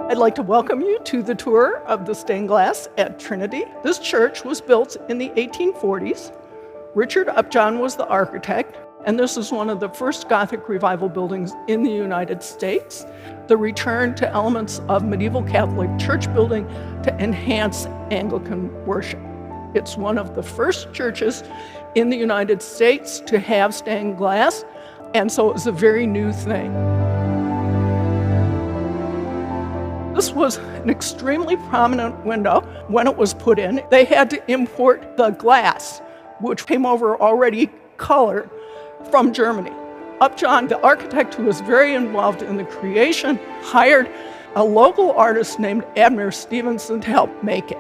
I'd like to welcome you to the tour of the stained glass at Trinity. This church was built in the 1840s. Richard Upjohn was the architect, and this is one of the first Gothic revival buildings in the United States. The return to elements of medieval Catholic church building to enhance Anglican worship. It's one of the first churches in the United States to have stained glass, and so it was a very new thing. This was an extremely prominent window when it was put in. They had to import the glass, which came over already colored from Germany. Upjohn, the architect who was very involved in the creation, hired a local artist named Abner Stevenson to help make it.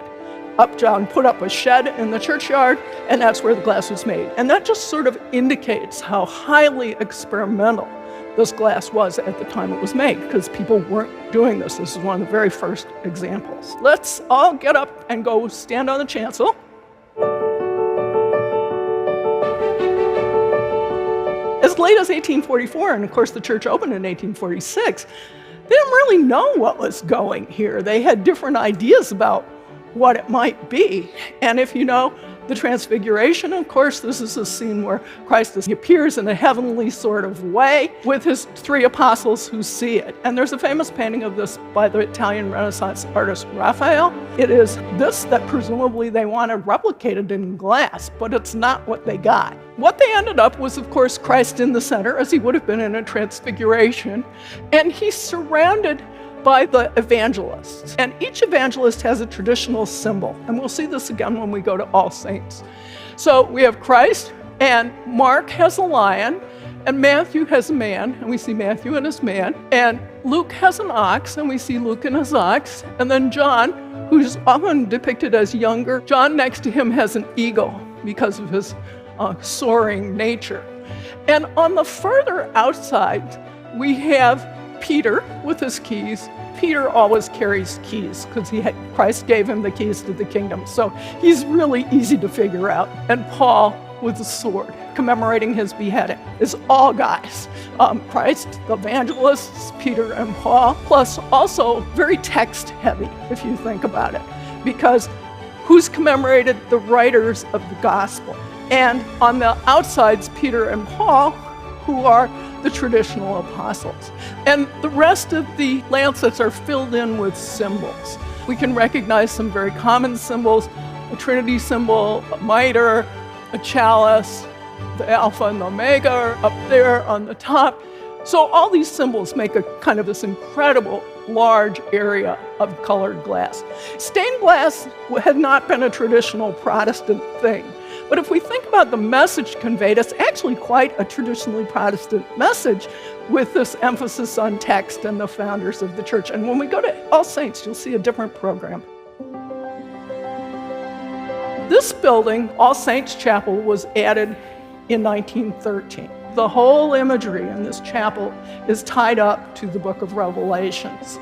Upjohn put up a shed in the churchyard, and that's where the glass was made. And that just sort of indicates how highly experimental this glass was at the time it was made, because people weren't doing this. This is one of the very first examples. Let's all get up and go stand on the chancel. As late as 1844, and of course the church opened in 1846, they didn't really know what was going here. They had different ideas about what it might be. And if you know the Transfiguration, of course, this is a scene where Christ appears in a heavenly sort of way with his three apostles who see it. And there's a famous painting of this by the Italian Renaissance artist Raphael. It is this that presumably they wanted replicated in glass, but it's not what they got. What they ended up was, of course, Christ in the center, as he would have been in a Transfiguration, and he's surrounded by the evangelists. And each evangelist has a traditional symbol. And we'll see this again when we go to All Saints. So we have Christ, and Mark has a lion, and Matthew has a man, and we see Matthew and his man. And Luke has an ox, and we see Luke and his ox. And then John, who's often depicted as younger, John next to him has an eagle because of his soaring nature. And on the further outside, we have Peter with his keys. Peter always carries keys because Christ gave him the keys to the kingdom. So he's really easy to figure out. And Paul with the sword, commemorating his beheading. Is all guys. Christ, the evangelists, Peter and Paul, plus also very text heavy, if you think about it. Because who's commemorated? The writers of the gospel. And on the outsides, Peter and Paul, who are the traditional apostles. And the rest of the lancets are filled in with symbols. We can recognize some very common symbols: a Trinity symbol, a mitre, a chalice, the Alpha and the Omega are up there on the top. So all these symbols make a kind of this incredible large area of colored glass. Stained glass had not been a traditional Protestant thing. But if we think about the message conveyed, it's actually quite a traditionally Protestant message with this emphasis on text and the founders of the church. And when we go to All Saints, you'll see a different program. This building, All Saints Chapel, was added in 1913. The whole imagery in this chapel is tied up to the book of Revelations.